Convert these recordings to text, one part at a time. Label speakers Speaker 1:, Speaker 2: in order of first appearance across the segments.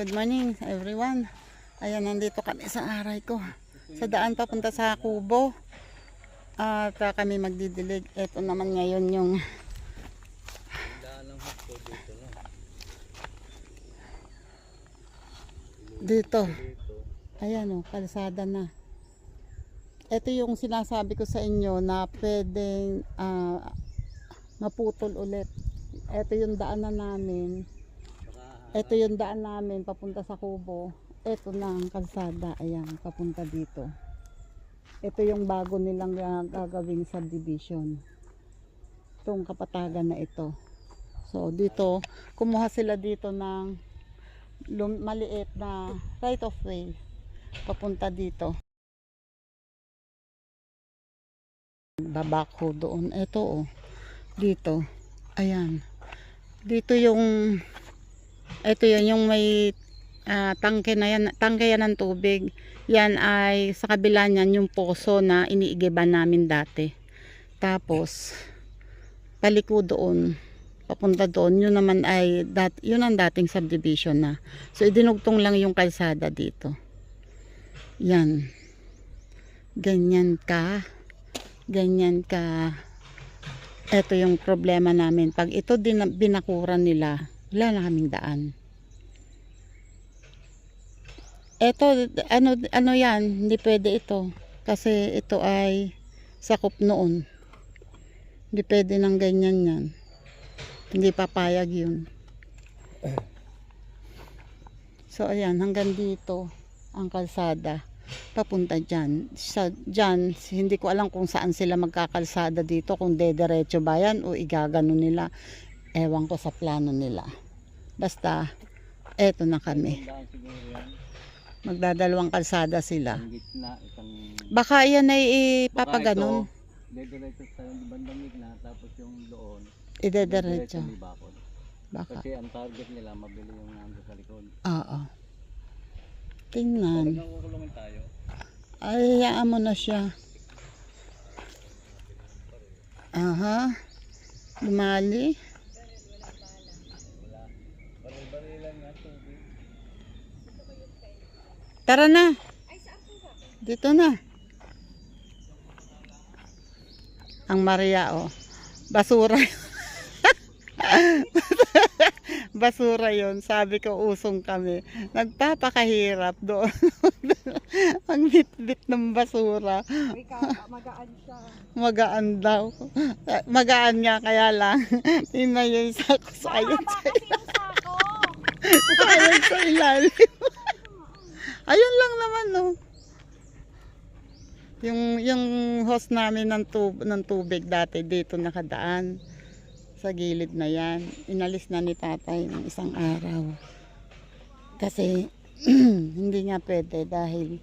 Speaker 1: Good morning everyone. Ayan, nandito kami sa aray ko. Sa daan papunta sa Kubo. At kami magdidilig. Ito naman ngayon yung dito. Ayan o, kalsada na. Ito yung sinasabi ko sa inyo na pwedeng maputol ulit. Ito yung daanan namin. Ito yung daan namin papunta sa Kubo. Ito na ang kalsada. Ayan, papunta dito. Ito yung bago nilang gagawing subdivision. Itong kapatagan na ito. So dito, kumuha sila dito ng maliit na right of way. Papunta dito. Babako doon. Ito oh. Dito. Ayan. Dito yung ito yun, yung may tangke na yan, tangke yan ng tubig. Yan ay sa kabila niyan yung poso na iniigiban namin dati. Tapos paliko doon, papunta doon, yun naman ay yun ang dating subdivision na. So idinugtong lang yung kalsada dito. Yan. Ganyan ka. Ganyan ka. Ito yung problema namin. Pag ito binakuran nila, wala na kaming daan. Ito, ano yan, hindi pwede ito. Kasi ito ay sakop noon. Hindi pwede ng ganyan yan. Hindi papayag yun. So, ayan, hanggang dito ang kalsada. Papunta dyan. Dyan, hindi ko alam kung saan sila magkakalsada dito. Kung dederecho ba yan o igagano nila. Ewan ko sa plano nila. Basta, eto na kami. Magdadalawang kalsada sila. Baka yan ay ipapaganon.
Speaker 2: Dederecho sa bandang gitna, tapos yung doon,
Speaker 1: idederecho. Baka.
Speaker 2: Kasi ang target nila, mabili yung nando sa likod.
Speaker 1: Oo. Tingnan.
Speaker 2: Talagang kukulungin tayo.
Speaker 1: Ay, hayaan mo na siya. Aha. Lumali. Tara na. Dito na. Ang Maria oh. Basura. Basura yon. Sabi ko usong kami. Nagpapakahirap doon. Ang bit-bit ng basura.
Speaker 3: Magaan siya.
Speaker 1: Magaan daw. Magaan nga kaya lang. Tingnan yung sako sa ayon sa ayon sa ilalim. Ayun lang naman no. Yung hose namin ng tubig dati dito nakadaan sa gilid na yan. Inalis na ni tatay ng isang araw. Kasi hindi nga pwede dahil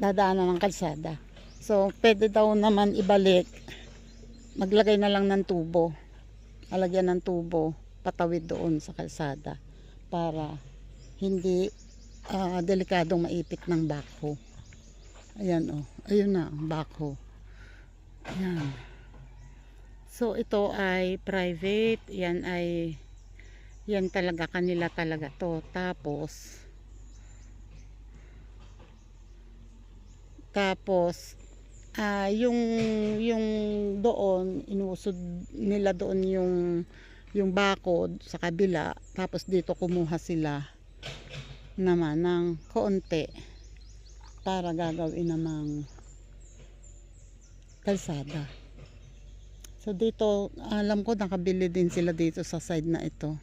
Speaker 1: dadaanan ng kalsada. So pwede daw naman ibalik. Maglagay na lang ng tubo. Alagyan ng tubo patawid doon sa kalsada para hindi delikadong maipit ng backhoe. Ayan oh, ayun na ang backhoe. Ayan. So ito ay private, yan talaga kanila talaga to. Tapos yung doon inuusod nila doon yung bakod sa kabila, tapos dito kumuha sila naman ng konti para gagawin namang kalsada. So dito alam ko nakabili din sila dito sa side na ito.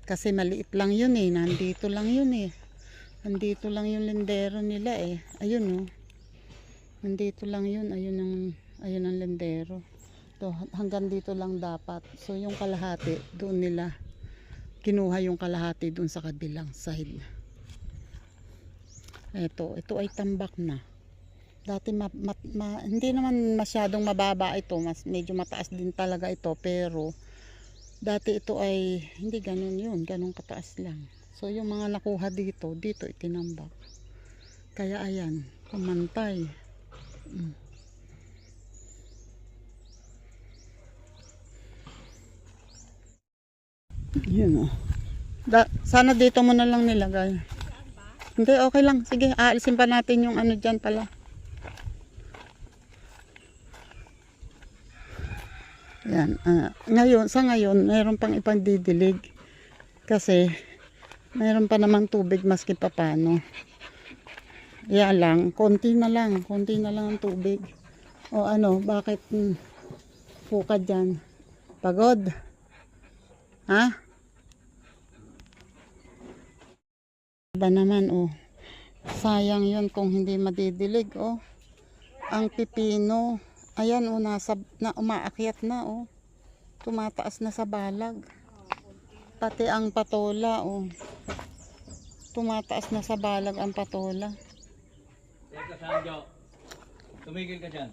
Speaker 1: Kasi maliit lang yun eh, nandito lang yun eh. Nandito lang yung lindero nila eh. Ayun oh. Nandito lang yun, ayun ang lindero. To, hanggang dito lang dapat. So yung kalahati doon nila kinuha yung kalahati doon sa kabilang side. Ito ay tambak na. Dati hindi naman masyadong mababa ito, medyo mataas din talaga ito, pero dati ito ay hindi ganun yun, ganun kataas lang. So yung mga nakuha dito itinambak. Kaya ayan, pamantay. Yan oh. Sana dito mo na lang nilagay. Hindi, okay lang. Sige, aalisin pa natin yung ano dyan pala. Yan. Sa ngayon, mayroon pang ipagdidilig. Kasi, mayroon pa namang tubig maski pa paano. Yan lang, konti na lang ang tubig. O ano, bakit fukad dyan? Pagod? Ha? Ba naman, oh. Sayang yun kung hindi madidilig, oh. Ang pipino, ayan, oh, umaakyat na, oh. Tumataas na sa balag. Pati ang patola, oh. Tumataas na sa balag ang patola.
Speaker 2: Teka, Sanjo. Tumigil ka dyan.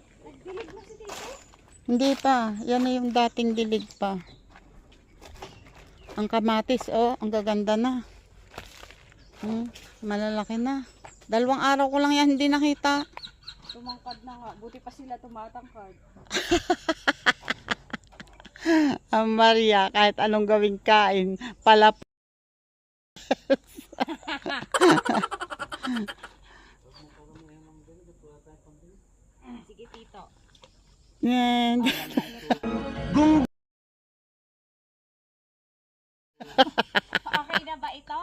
Speaker 1: Hindi pa. Yan na yung dating dilig pa. Ang kamatis, oh. Ang gaganda na. Malalaki na. 2 araw ko lang yan hindi nakita.
Speaker 3: Tumangkad na nga. Buti pa sila tumatangkad.
Speaker 1: Ang Maria, kahit anong gawing kain, palap.
Speaker 3: Sige, tito.
Speaker 1: Yan.
Speaker 3: Okay na ba ito?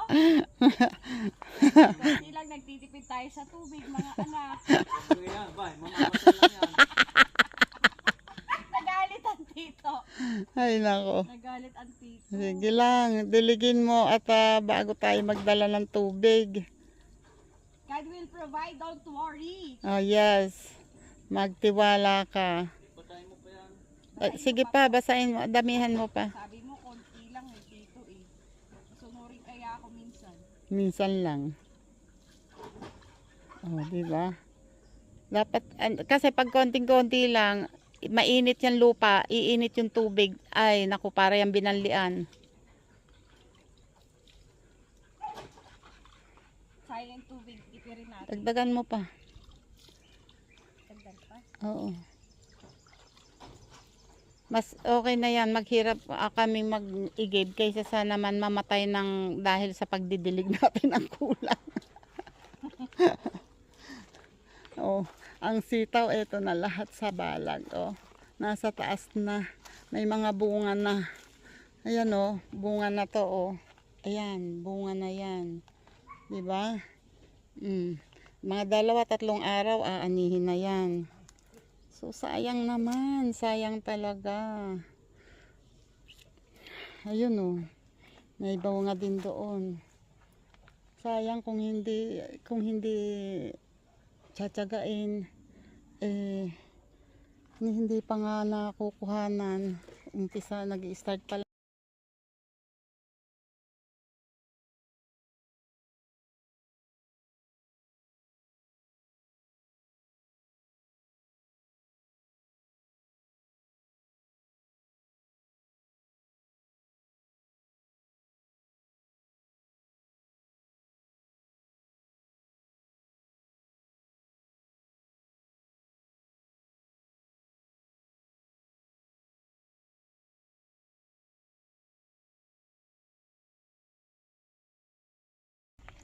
Speaker 3: Kasi lang nagtitipid tayo sa tubig, mga anak.
Speaker 2: Sige yan, bye. Mamamatay lang yan.
Speaker 3: Nagalit ang tito.
Speaker 1: Ay nako.
Speaker 3: Nagalit ang tito.
Speaker 1: Sige lang, diligin mo at bago tayo magdala ng tubig.
Speaker 3: God will provide, don't worry.
Speaker 1: Oh yes. Magtiwala ka.
Speaker 2: Patayin mo pa yan.
Speaker 1: Sige pa, basahin mo, damihan mo pa.
Speaker 3: Sabi mo, konti lang eh, tito eh. Sunurin kaya ako minsan.
Speaker 1: Minsan lang. Oh, di ba? Dapat kasi pag konting-konti lang, mainit yung lupa, iinit yung tubig. Ay, naku, para yung binanlian.
Speaker 3: Sayang tubig, ipirin natin.
Speaker 1: Dagdagan mo pa.
Speaker 3: Dagdag pa.
Speaker 1: Oo. Mas okay na yan, maghirap kami mag-igib kaysa sa naman mamatay ng dahil sa pagdidilig natin ng kulang. Oh, ang sitaw ito na lahat sa balag, oh. Nasa taas na. May mga bunga na. Ayan, oh, bunga na to, oh. Ayan, bunga na yan. 'Di ba? Mga 2-3 araw aanihin na yan. So sayang naman, sayang talaga. Ayun, oh. May bunga din doon. Sayang kung hindi tsatsagain, hindi pa nga nakukuhanan. Umpisa, nag-i-start pa lang.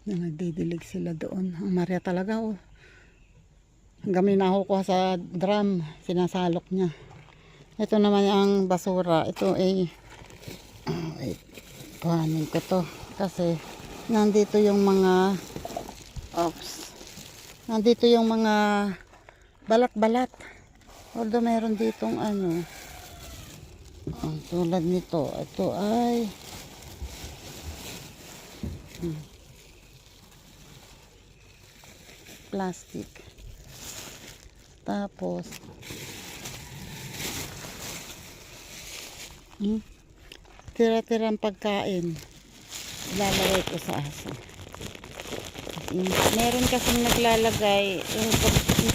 Speaker 1: Na nagdidilig sila doon. Ang Maria talaga, oh. Hanggang may nakukuha sa drum, sinasalok niya. Ito naman ang basura. Ito ay wait, kuhanin ko to kasi nandito yung mga nandito yung mga balat-balat. Although meron ditong ano, tulad nito. Ito ay plastic. Tapos tira-tirang pagkain lalagay ko sa aso. Meron kasing naglalagay yung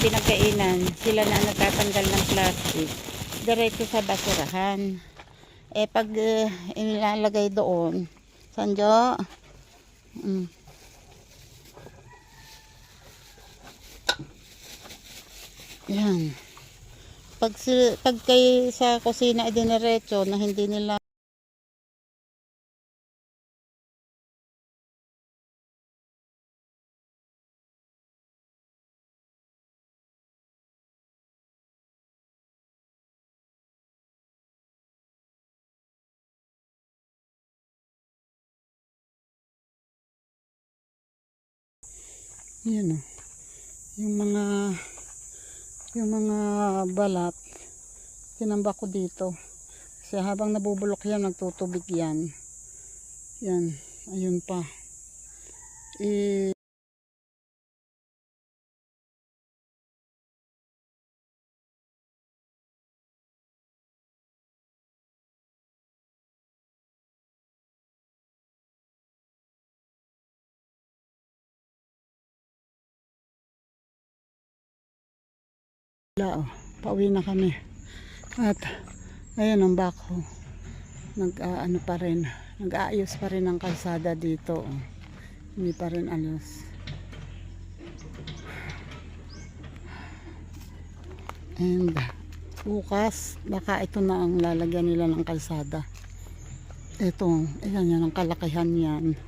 Speaker 1: pinagkainan, sila na nagtatanggal ng plastic diretso sa basurahan. Pag ilalagay doon, Sanjo, yan. Pag kay sa kusina ay diniretso na hindi nila Yan o. Yung mga balat, tinambak ko dito. Kasi habang nabubulok yan, nagtutubig yan. Yan, ayun pa. Wala oh, pauwi na kami. At ayun ang bako. Ano pa rin, nag-aayos pa rin ang kalsada dito. Oh. Hindi pa rin ayos. And bukas, baka ito na ang lalagyan nila ng kalsada. Ito, ayan yan ang kalakihan yan.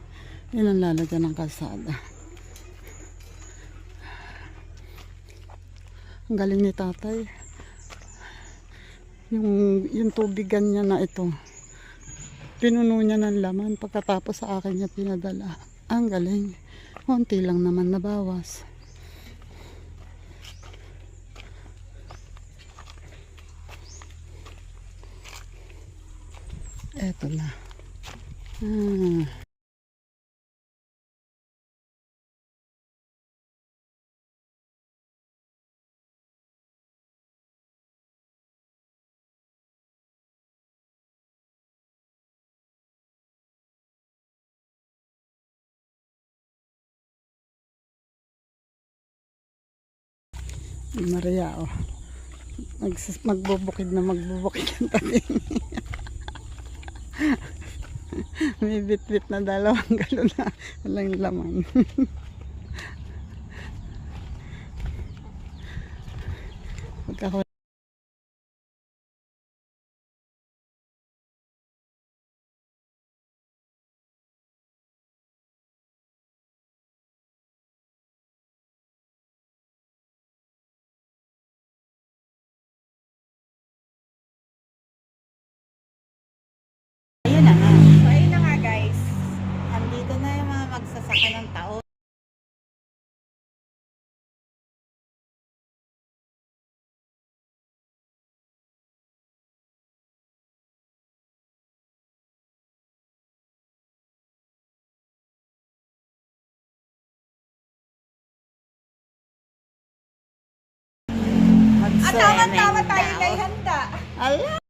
Speaker 1: Yan ang lalagyan ng kalsada. Ang galing ni tatay. Yung tubigan niya na ito, pinuno niya ng laman pagkatapos sa akin niya pinadala. Ang galing. Konti lang naman nabawas. Eto na. Maria, oh. Magbubukid na magbubukid ang tabi. May bit-bit na 2 galon na walang laman. Magkahuli. Ayun na nga.
Speaker 3: So, ayun na nga guys.
Speaker 1: Andito na yung mga magsasaka ng taon.
Speaker 3: At tama-tama tayo
Speaker 1: Magswimming
Speaker 3: kay
Speaker 1: daw.
Speaker 3: handa.
Speaker 1: Ala!